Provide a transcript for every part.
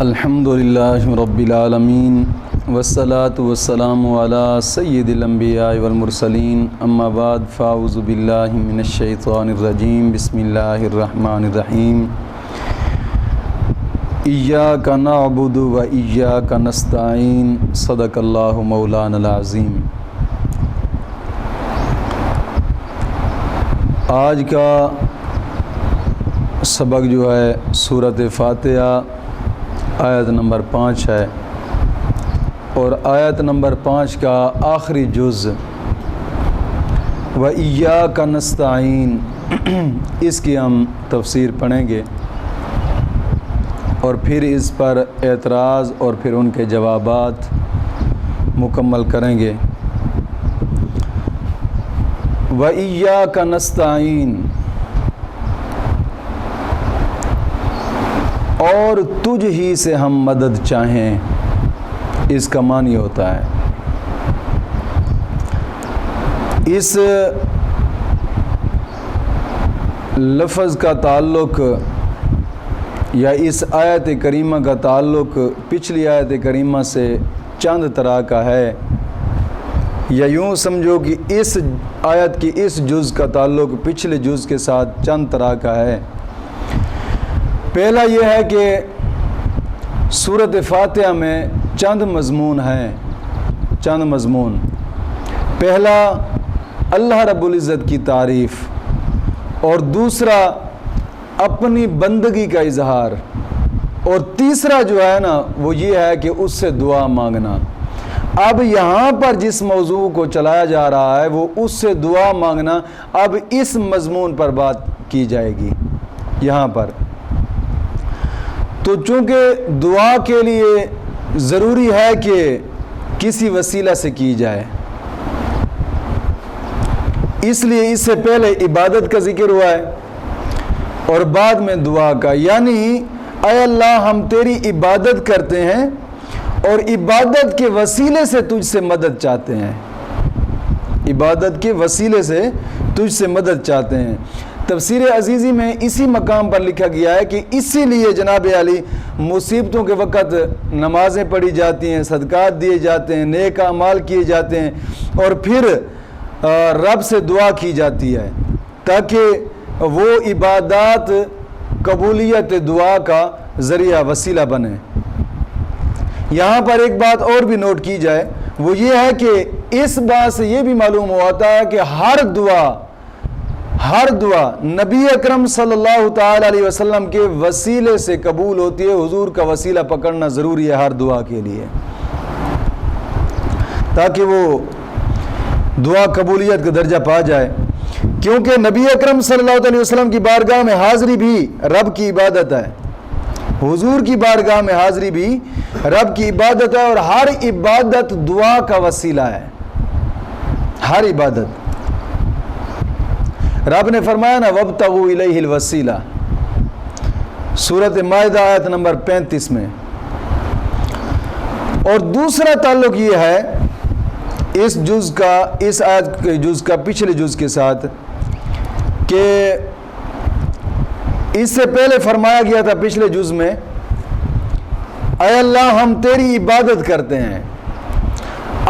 الحمدللہ رب العالمین والصلاة والسلام علی سید الانبیاء والمرسلین اما بعد فاعوذ باللہ من الشیطان الرجیم بسم اللہ الرحمن الرحیم ایاک نعبد و ایاک نستعین صدق اللہ مولانا العظیم۔ آج کا سبق جو ہے سورۃ فاتحہ آیت نمبر 5 ہے، اور آیت نمبر 5 کا آخری جز وَإِيَّاكَ نَسْتَعِينُ اس کی ہم تفسیر پڑھیں گے اور پھر اس پر اعتراض اور پھر ان کے جوابات مکمل کریں گے۔ وَإِيَّاكَ نَسْتَعِينُ اور تجھ ہی سے ہم مدد چاہیں، اس کا معنی ہوتا ہے اس لفظ کا تعلق یا اس آیت کریمہ کا تعلق پچھلی آیت کریمہ سے چند طرح کا ہے، یا یوں سمجھو کہ اس آیت کی اس جز کا تعلق پچھلے جز کے ساتھ چند طرح کا ہے۔ پہلا یہ ہے کہ سورۃ فاتحہ میں چند مضمون ہیں، چند مضمون۔ پہلا اللہ رب العزت کی تعریف، اور دوسرا اپنی بندگی کا اظہار، اور تیسرا جو ہے نا وہ یہ ہے کہ اس سے دعا مانگنا۔ اب یہاں پر جس موضوع کو چلایا جا رہا ہے وہ اس سے دعا مانگنا، اب اس مضمون پر بات کی جائے گی یہاں پر۔ تو چونکہ دعا کے لیے ضروری ہے کہ کسی وسیلہ سے کی جائے، اس لیے اس سے پہلے عبادت کا ذکر ہوا ہے اور بعد میں دعا کا، یعنی اے اللہ ہم تیری عبادت کرتے ہیں اور عبادت کے وسیلے سے تجھ سے مدد چاہتے ہیں، عبادت کے وسیلے سے تجھ سے مدد چاہتے ہیں۔ تفسیر عزیزی میں اسی مقام پر لکھا گیا ہے کہ اسی لیے جناب علی مصیبتوں کے وقت نمازیں پڑھی جاتی ہیں، صدقات دیے جاتے ہیں، نیک اعمال کیے جاتے ہیں، اور پھر رب سے دعا کی جاتی ہے تاکہ وہ عبادات قبولیت دعا کا ذریعہ وسیلہ بنے۔ یہاں پر ایک بات اور بھی نوٹ کی جائے، وہ یہ ہے کہ اس بات سے یہ بھی معلوم ہوتا ہے کہ ہر دعا نبی اکرم صلی اللہ تعالی علیہ وسلم کے وسیلے سے قبول ہوتی ہے۔ حضور کا وسیلہ پکڑنا ضروری ہے ہر دعا کے لیے، تاکہ وہ دعا قبولیت کا درجہ پا جائے، کیونکہ نبی اکرم صلی اللہ علیہ وسلم کی بارگاہ میں حاضری بھی رب کی عبادت ہے، حضور کی بارگاہ میں حاضری بھی رب کی عبادت ہے، اور ہر عبادت دعا کا وسیلہ ہے، ہر عبادت۔ رب نے فرمایا نا وَابْتَغُوا إِلَيْهِ الْوَسِيلَةَ سورۃ مائدہ آیت نمبر 35 میں۔ اور دوسرا تعلق یہ ہے اس جز کا، اس آیت کے جز کا پچھلے جز کے ساتھ، کہ اس سے پہلے فرمایا گیا تھا پچھلے جز میں اے اللہ ہم تیری عبادت کرتے ہیں،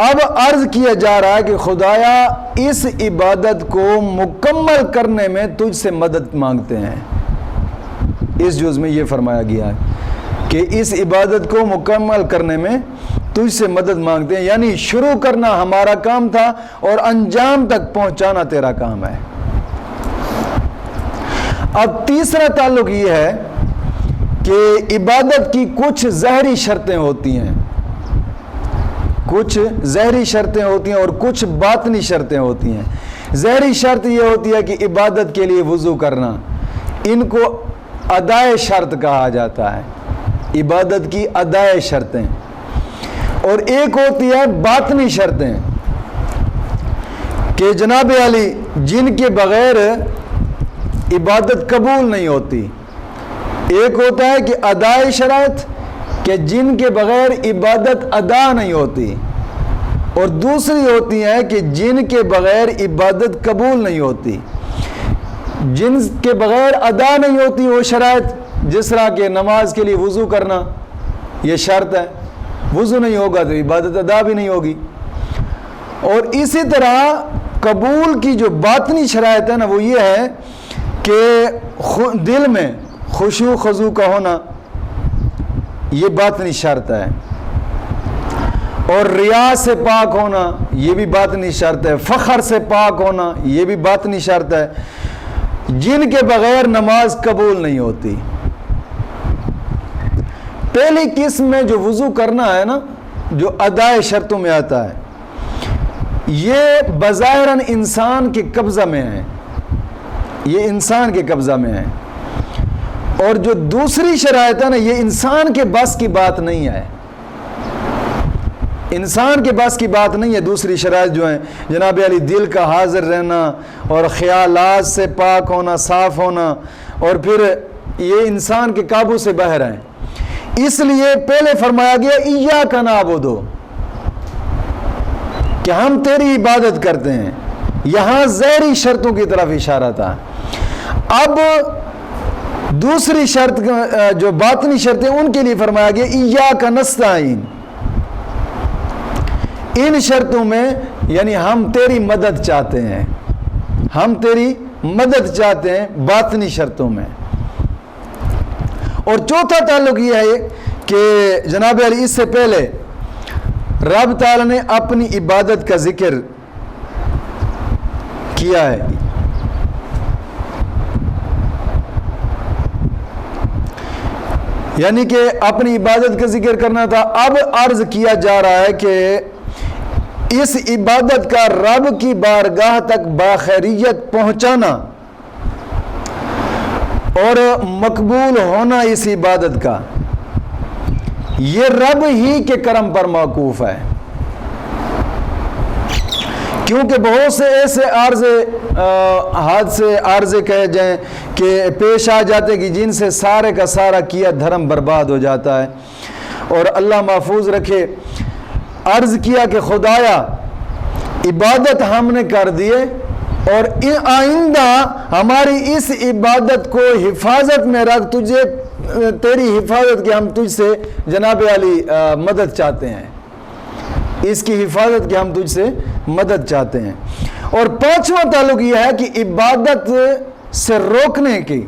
اب عرض کیا جا رہا ہے کہ خدایا اس عبادت کو مکمل کرنے میں تجھ سے مدد مانگتے ہیں۔ اس جز میں یہ فرمایا گیا ہے کہ اس عبادت کو مکمل کرنے میں تجھ سے مدد مانگتے ہیں، یعنی شروع کرنا ہمارا کام تھا اور انجام تک پہنچانا تیرا کام ہے۔ اب تیسرا تعلق یہ ہے کہ عبادت کی کچھ ظاہری شرطیں ہوتی ہیں، کچھ ظاہری شرطیں ہوتی ہیں اور کچھ باطنی شرطیں ہوتی ہیں۔ ظاہری شرط یہ ہوتی ہے کہ عبادت کے لیے وضو کرنا، ان کو ادائے شرط کہا جاتا ہے، عبادت کی ادائے شرطیں۔ اور ایک ہوتی ہے باطنی شرطیں کہ جناب علی جن کے بغیر عبادت قبول نہیں ہوتی۔ ایک ہوتا ہے کہ ادائے شرائط کہ جن کے بغیر عبادت ادا نہیں ہوتی، اور دوسری ہوتی ہے کہ جن کے بغیر عبادت قبول نہیں ہوتی۔ جن کے بغیر ادا نہیں ہوتی وہ شرائط، جس طرح کہ نماز کے لیے وضو کرنا، یہ شرط ہے، وضو نہیں ہوگا تو عبادت ادا بھی نہیں ہوگی۔ اور اسی طرح قبول کی جو باطنی شرائط ہے نا وہ یہ ہے کہ دل میں خشوع خضوع کا ہونا، یہ باطنی شرط ہے، اور ریا سے پاک ہونا یہ بھی باطنی شرط ہے، فخر سے پاک ہونا یہ بھی باطنی شرط ہے، جن کے بغیر نماز قبول نہیں ہوتی۔ پہلی قسم میں جو وضو کرنا ہے نا، جو ادائے شرطوں میں آتا ہے، یہ بظاہراً انسان کے قبضہ میں ہے، یہ انسان کے قبضہ میں ہے، اور جو دوسری شرائط ہے نا یہ انسان کے بس کی بات نہیں ہے، انسان کے بس کی بات نہیں ہے۔ دوسری شرائط جو ہیں جناب علی، دل کا حاضر رہنا اور خیالات سے پاک ہونا، صاف ہونا، اور پھر یہ انسان کے قابو سے باہر ہیں۔ اس لیے پہلے فرمایا گیا ایاک نعبد، کہ ہم تیری عبادت کرتے ہیں، یہاں ظاہری شرطوں کی طرف اشارہ تھا۔ اب دوسری شرط جو باطنی شرطیں ان کے لیے فرمایا گیا ایاک نستعین، ان شرطوں میں یعنی ہم تیری مدد چاہتے ہیں، ہم تیری مدد چاہتے ہیں باطنی شرطوں میں۔ اور چوتھا تعلق یہ ہے کہ جناب علی اس سے پہلے رب تعالی نے اپنی عبادت کا ذکر کیا ہے، یعنی کہ اپنی عبادت کا ذکر کرنا تھا۔ اب عرض کیا جا رہا ہے کہ اس عبادت کا رب کی بارگاہ تک باخیریت پہنچانا اور مقبول ہونا اس عبادت کا، یہ رب ہی کے کرم پر موقوف ہے، کیونکہ بہت سے ایسے حادثے عارضے کہے جائیں کہ پیش آ جاتے کہ جن سے سارے کا سارا کیا دھرم برباد ہو جاتا ہے، اور اللہ محفوظ رکھے۔ عرض کیا کہ خدایا عبادت ہم نے کر دیے، اور آئندہ ہماری اس عبادت کو حفاظت میں رکھ، تجھے تیری حفاظت کی ہم تجھ سے جناب علی مدد چاہتے ہیں، اس کی حفاظت کی ہم تجھ سے مدد چاہتے ہیں۔ اور پانچواں تعلق یہ ہے کہ عبادت سے روکنے کی،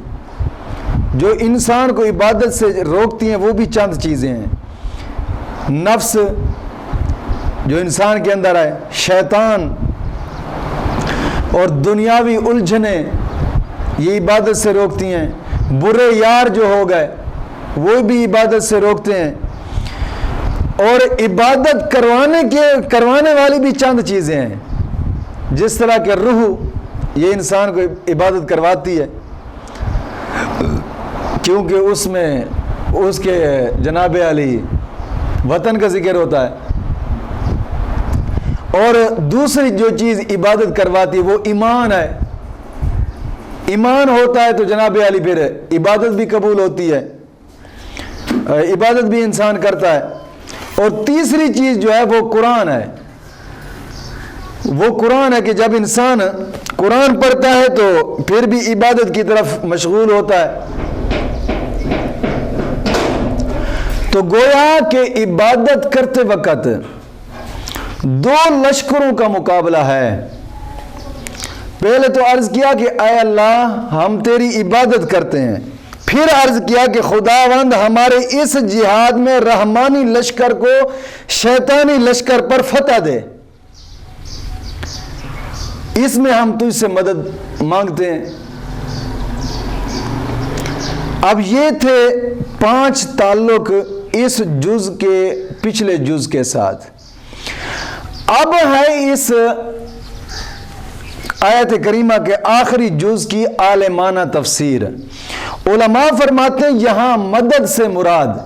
جو انسان کو عبادت سے روکتی ہیں وہ بھی چند چیزیں ہیں۔ نفس جو انسان کے اندر ہے، شیطان اور دنیاوی الجھنیں یہ عبادت سے روکتی ہیں، برے یار جو ہو گئے وہ بھی عبادت سے روکتے ہیں، اور عبادت کروانے والی بھی چند چیزیں ہیں، جس طرح کہ روح یہ انسان کو عبادت کرواتی ہے، کیونکہ اس میں اس کے جناب علی وطن کا ذکر ہوتا ہے۔ اور دوسری جو چیز عبادت کرواتی ہے وہ ایمان ہے، ایمان ہوتا ہے تو جناب علی پھر عبادت بھی قبول ہوتی ہے، عبادت بھی انسان کرتا ہے۔ اور تیسری چیز جو ہے وہ قرآن ہے، وہ قرآن ہے کہ جب انسان قرآن پڑھتا ہے تو پھر بھی عبادت کی طرف مشغول ہوتا ہے۔ تو گویا کہ عبادت کرتے وقت دو لشکروں کا مقابلہ ہے۔ پہلے تو عرض کیا کہ اے اللہ ہم تیری عبادت کرتے ہیں، پھر عرض کیا کہ خداوند ہمارے اس جہاد میں رحمانی لشکر کو شیطانی لشکر پر فتح دے، اس میں ہم تجھ سے مدد مانگتے ہیں۔ اب یہ تھے 5 تعلق اس جز کے پچھلے جز کے ساتھ۔ اب ہے اس آیت کریمہ کے آخری جز کی عالمانہ تفسیر۔ علماء فرماتے ہیں یہاں مدد سے مراد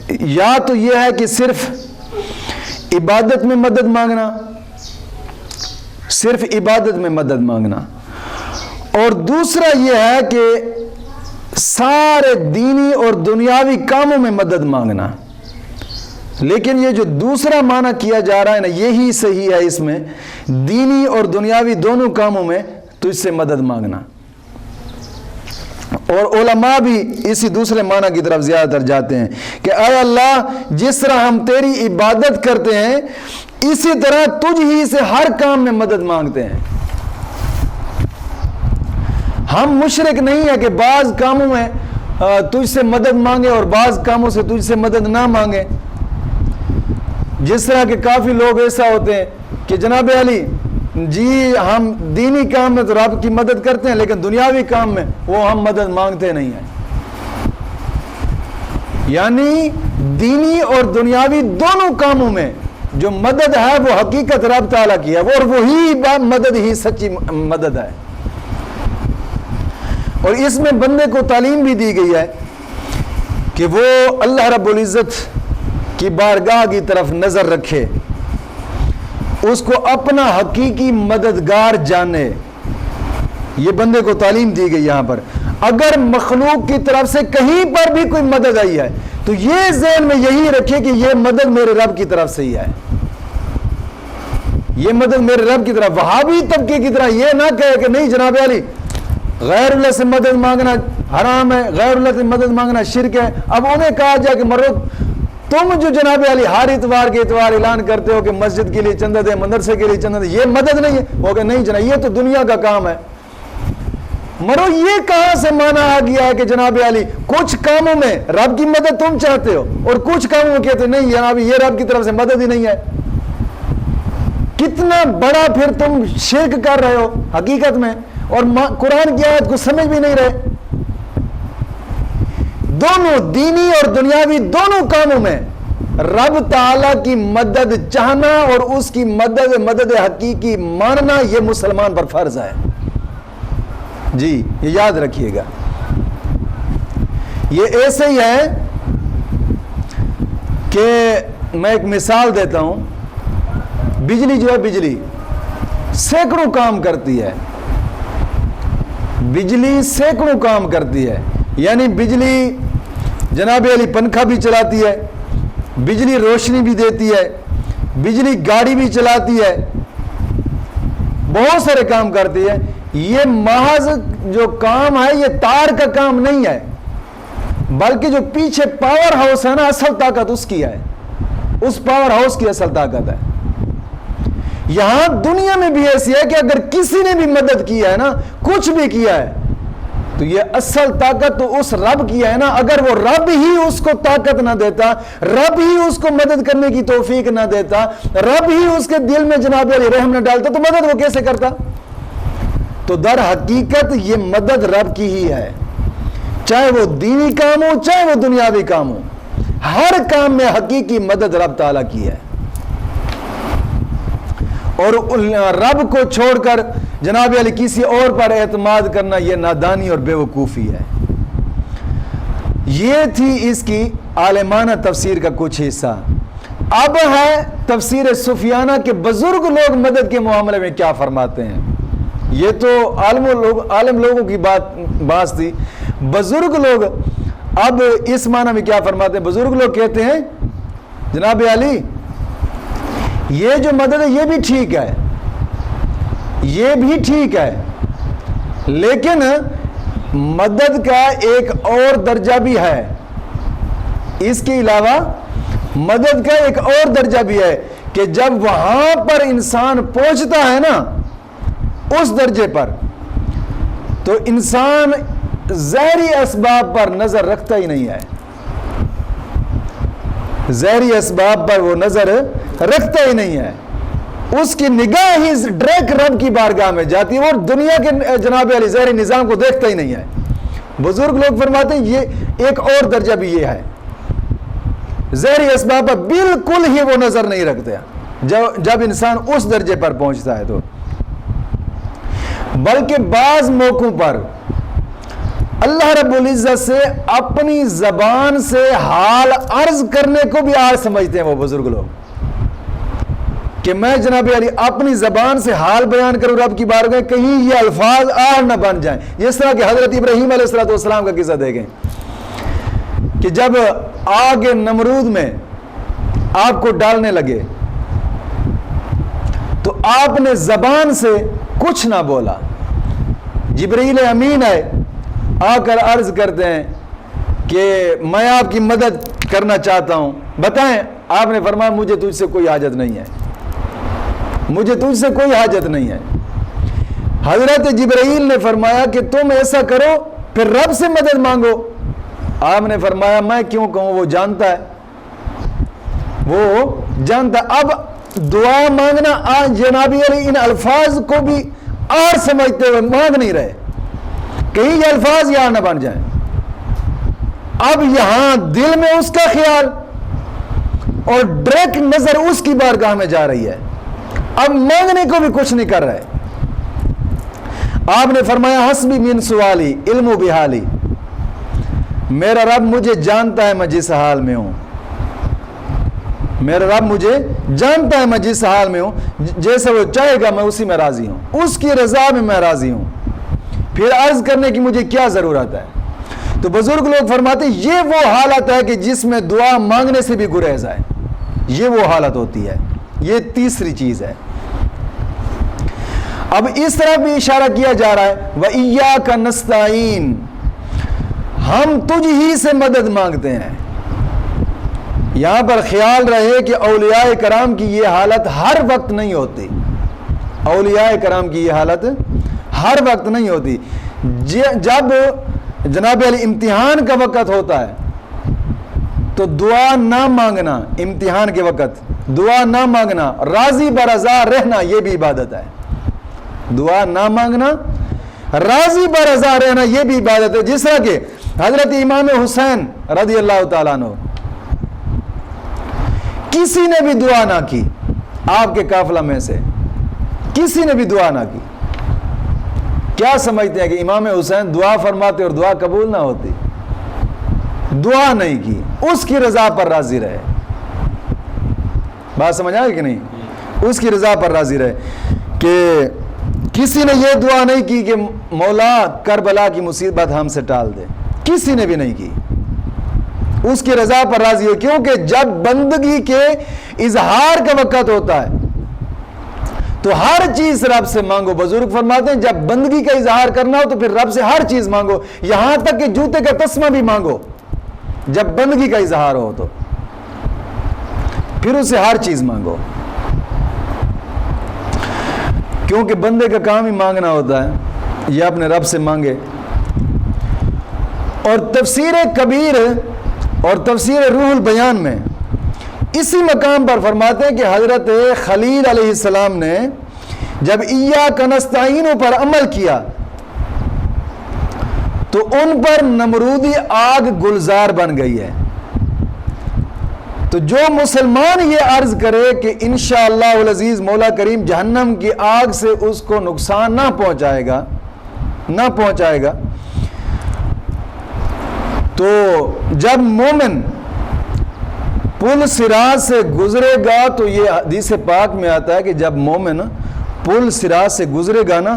یا تو یہ ہے کہ صرف عبادت میں مدد مانگنا، صرف عبادت میں مدد مانگنا، اور دوسرا یہ ہے کہ سارے دینی اور دنیاوی کاموں میں مدد مانگنا۔ لیکن یہ جو دوسرا معنی کیا جا رہا ہے نا یہی صحیح ہے، اس میں دینی اور دنیاوی دونوں کاموں میں تجھ سے مدد مانگنا۔ اور علماء بھی اسی دوسرے معنی کی طرف زیادہ تر جاتے ہیں کہ اے اللہ جس طرح ہم تیری عبادت کرتے ہیں اسی طرح تجھ ہی سے ہر کام میں مدد مانگتے ہیں. ہم مشرک نہیں ہیں کہ بعض کاموں میں تجھ سے مدد مانگے اور بعض کاموں سے تجھ سے مدد نہ مانگے. جس طرح کہ کافی لوگ ایسا ہوتے ہیں کہ جناب علی جی ہم دینی کام میں تو رب کی مدد کرتے ہیں لیکن دنیاوی کام میں وہ ہم مدد مانگتے نہیں ہیں. یعنی دینی اور دنیاوی دونوں کاموں میں جو مدد ہے وہ حقیقت رب تعالیٰ کی ہے اور وہی مدد ہی سچی مدد ہے. اور اس میں بندے کو تعلیم بھی دی گئی ہے کہ وہ اللہ رب العزت کی بارگاہ کی طرف نظر رکھے, اس کو اپنا حقیقی مددگار جانے. یہ بندے کو تعلیم دی گئی یہاں پر. اگر مخلوق کی طرف سے کہیں پر بھی کوئی مدد آئی ہے تو یہ ذہن میں یہی رکھے کہ یہ مدد میرے رب کی طرف سے ہی ہے, یہ مدد میرے رب کی طرف. وہابی طبقے کی طرح یہ نہ کہے کہ نہیں جناب علی غیر اللہ سے مدد مانگنا حرام ہے, غیر اللہ سے مدد مانگنا شرک ہے. اب انہیں کہا جائے کہ مرو تم جو جناب علی ہر اتوار کے اتوار اعلان کرتے ہو کہ مسجد کے لیے چندہ دے, مدرسے کے لیے چندہ دے, یہ مدد نہیں ہے. وہ کہ نہیں جناب یہ تو دنیا کا کام ہے. مرو یہ کہاں سے مانا آ گیا ہے کہ جناب علی کچھ کاموں میں رب کی مدد تم چاہتے ہو اور کچھ کاموں میں کہتے نہیں جناب یہ رب کی طرف سے مدد ہی نہیں ہے. کتنا بڑا پھر تم شرک کر رہے ہو حقیقت میں, اور قرآن کی آیت کو سمجھ بھی نہیں رہے. دونوں دینی اور دنیاوی دونوں کاموں میں رب تعالیٰ کی مدد چاہنا اور اس کی مدد حقیقی ماننا یہ مسلمان پر فرض ہے. جی یہ یاد رکھیے گا. یہ ایسے ہی ہے کہ میں ایک مثال دیتا ہوں. بجلی جو ہے بجلی سینکڑوں کام کرتی ہے, بجلی سینکڑوں کام کرتی ہے. یعنی بجلی جناب علی پنکھا بھی چلاتی ہے, بجلی روشنی بھی دیتی ہے, بجلی گاڑی بھی چلاتی ہے, بہت سارے کام کرتی ہے. یہ محض جو کام ہے یہ تار کا کام نہیں ہے بلکہ جو پیچھے پاور ہاؤس ہے نا اصل طاقت اس کی ہے, اس پاور ہاؤس کی اصل طاقت ہے. یہاں دنیا میں بھی ایسی ہے کہ اگر کسی نے بھی مدد کیا ہے نا, کچھ بھی کیا ہے, تو یہ اصل طاقت تو اس رب کی ہے نا. اگر وہ رب ہی اس کو طاقت نہ دیتا, رب ہی اس کو مدد کرنے کی توفیق نہ دیتا, رب ہی اس کے دل میں جناب علی رحم نہ ڈالتا تو مدد وہ کیسے کرتا؟ تو در حقیقت یہ مدد رب کی ہی ہے, چاہے وہ دینی کام ہو چاہے وہ دنیاوی کام ہو. ہر کام میں حقیقی مدد رب تعالیٰ کی ہے. اور رب کو چھوڑ کر جناب علی کسی اور پر اعتماد کرنا یہ نادانی اور بے وقوفی ہے. یہ تھی اس کی عالمانہ تفسیر کا کچھ حصہ. اب ہے تفسیر سفیانہ کے بزرگ لوگ مدد کے معاملے میں کیا فرماتے ہیں. یہ تو عالم لوگوں کی بات تھی. بزرگ لوگ اب اس معنی میں کیا فرماتے ہیں. بزرگ لوگ کہتے ہیں جناب علی یہ جو مدد ہے یہ بھی ٹھیک ہے, یہ بھی ٹھیک ہے, لیکن مدد کا ایک اور درجہ بھی ہے. اس کے علاوہ مدد کا ایک اور درجہ بھی ہے کہ جب وہاں پر انسان پہنچتا ہے نا اس درجے پر, تو انسان ظاہری اسباب پر نظر رکھتا ہی نہیں ہے. ظاہری اسباب پر وہ نظر رکھتا ہی نہیں ہے. اس کی نگاہ ہی ڈائریکٹ رب کی بارگاہ میں جاتی ہے اور دنیا کے جناب علی ظاہری نظام کو دیکھتا ہی نہیں ہے. بزرگ لوگ فرماتے ہیں یہ ایک اور درجہ بھی یہ ہے, ظاہری اسباب پر بالکل ہی وہ نظر نہیں رکھتے جب انسان اس درجے پر پہنچتا ہے. تو بلکہ بعض موقعوں پر اللہ رب العزت سے اپنی زبان سے حال عرض کرنے کو بھی آج سمجھتے ہیں وہ بزرگ لوگ, کہ میں جناب علی اپنی زبان سے حال بیان کروں رب کی بارگاہ, کہیں یہ الفاظ آڑ نہ بن جائیں. جس طرح کہ حضرت ابراہیم علیہ السلام کا قصہ دیکھیں کہ جب آگ نمرود میں آپ کو ڈالنے لگے تو آپ نے زبان سے کچھ نہ بولا. جبرائیل امین آئے آ کر عرض کرتے ہیں کہ میں آپ کی مدد کرنا چاہتا ہوں، بتائیں۔ آپ نے فرمایا مجھے تجھ سے کوئی حاجت نہیں ہے، مجھے تجھ سے کوئی حاجت نہیں ہے۔ حضرت جبرائیل نے فرمایا کہ تم ایسا کرو پھر رب سے مدد مانگو۔ آپ نے فرمایا میں کیوں کہوں، وہ جانتا ہے، وہ جانتا۔ اب دعا مانگنا جناب علی ان الفاظ کو بھی اور سمجھتے ہوئے مانگ نہیں رہے، کہیں یہ الفاظ یہاں نہ بن جائیں۔ اب یہاں دل میں اس کا خیال اور ڈائریکٹ نظر اس کی بارگاہ میں جا رہی ہے، اب مانگنے کو بھی کچھ نہیں کر رہے۔ آپ نے فرمایا حسبی من سوالی علم بحالی، میرا رب مجھے جانتا ہے میں جس حال میں ہوں، میرا رب مجھے جانتا ہے میں جس حال میں ہوں، جیسے وہ چاہے گا میں اسی میں راضی ہوں، اس کی رضا میں راضی ہوں، پھر عرض کرنے کی مجھے کیا ضرورت ہے۔ تو بزرگ لوگ فرماتے ہیں یہ وہ حالت ہے کہ جس میں دعا مانگنے سے بھی گریز ہے، یہ وہ حالت ہوتی ہے، یہ تیسری چیز ہے۔ اب اس طرح بھی اشارہ کیا جا رہا ہے وَإِيَّاكَ نَسْتَعِينُ، ہم تجھ ہی سے مدد مانگتے ہیں۔ یہاں پر خیال رہے کہ اولیاء کرام کی یہ حالت ہر وقت نہیں ہوتی، اولیاء کرام کی یہ حالت ہر وقت نہیں ہوتی۔ جب جناب علی امتحان کا وقت ہوتا ہے تو دعا نہ مانگنا، امتحان کے وقت دعا نہ مانگنا، راضی برضا رہنا، یہ بھی عبادت ہے۔ دعا نہ مانگنا، راضی برضا رہنا، یہ بھی عبادت ہے۔ جس طرح کہ حضرت امام حسین رضی اللہ تعالیٰ عنہ، کسی نے بھی دعا نہ کی آپ کے قافلہ میں سے، کسی نے بھی دعا نہ کی۔ کیا سمجھتے ہیں کہ امام حسین دعا فرماتے اور دعا قبول نہ ہوتی؟ دعا نہیں کی، اس کی رضا پر راضی رہے۔ بات سمجھ آئے کہ نہیں؟ اس کی رضا پر راضی رہے کہ کسی نے یہ دعا نہیں کی کہ مولا کربلا کی مصیبت ہم سے ٹال دے، کسی نے بھی نہیں کی، اس کی رضا پر راضی ہو۔ کیونکہ جب بندگی کے اظہار کا وقت ہوتا ہے تو ہر چیز رب سے مانگو۔ بزرگ فرماتے ہیں جب بندگی کا اظہار کرنا ہو تو پھر رب سے ہر چیز مانگو، یہاں تک کہ جوتے کا تسمہ بھی مانگو۔ جب بندگی کا اظہار ہو تو پھر اسے ہر چیز مانگو، کیونکہ بندے کا کام ہی مانگنا ہوتا ہے، یہ اپنے رب سے مانگے۔ اور تفسیر کبیر اور تفسیر روح البیان میں اسی مقام پر فرماتے ہیں کہ حضرت خلیل علیہ السلام نے جب ایاک نستعین پر عمل کیا تو ان پر نمرودی آگ گلزار بن گئی ہے۔ تو جو مسلمان یہ عرض کرے کہ انشاءاللہ العزیز مولا کریم جہنم کی آگ سے اس کو نقصان نہ پہنچائے گا، تو جب مومن پل صراط سے گزرے گا تو یہ حدیث پاک میں آتا ہے کہ جب مومن پل صراط سے گزرے گا نا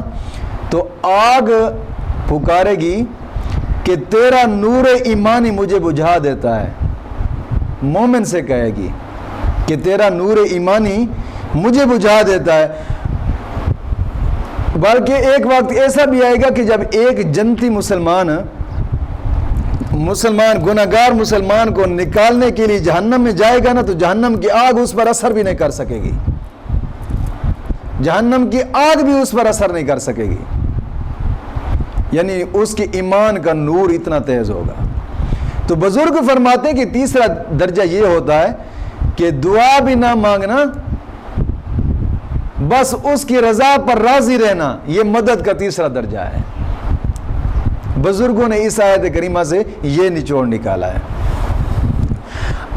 تو آگ پکارے گی کہ تیرا نور ایمانی مجھے بجھا دیتا ہے۔ مومن سے کہے گی کہ تیرا نور ایمانی مجھے بجھا دیتا ہے۔ بلکہ ایک وقت ایسا بھی آئے گا کہ جب ایک جنتی مسلمان گناہگار مسلمان کو نکالنے کے لیے جہنم میں جائے گا نا تو جہنم کی آگ اس پر اثر بھی نہیں کر سکے گی، جہنم کی آگ بھی اس پر اثر نہیں کر سکے گی، یعنی اس کے ایمان کا نور اتنا تیز ہوگا۔ تو بزرگ فرماتے ہیں کہ تیسرا درجہ یہ ہوتا ہے کہ دعا بھی نہ مانگنا، بس اس کی رضا پر راضی رہنا، یہ مدد کا تیسرا درجہ ہے۔ بزرگوں نے اس آیت کریمہ سے یہ نچوڑ نکالا ہے۔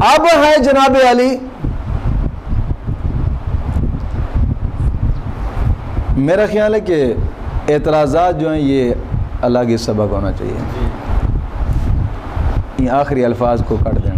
اب ہے جناب علی میرا خیال ہے کہ اعتراضات جو ہیں یہ الگ ہی سبق ہونا چاہیے، یہ آخری الفاظ کو کاٹ دینا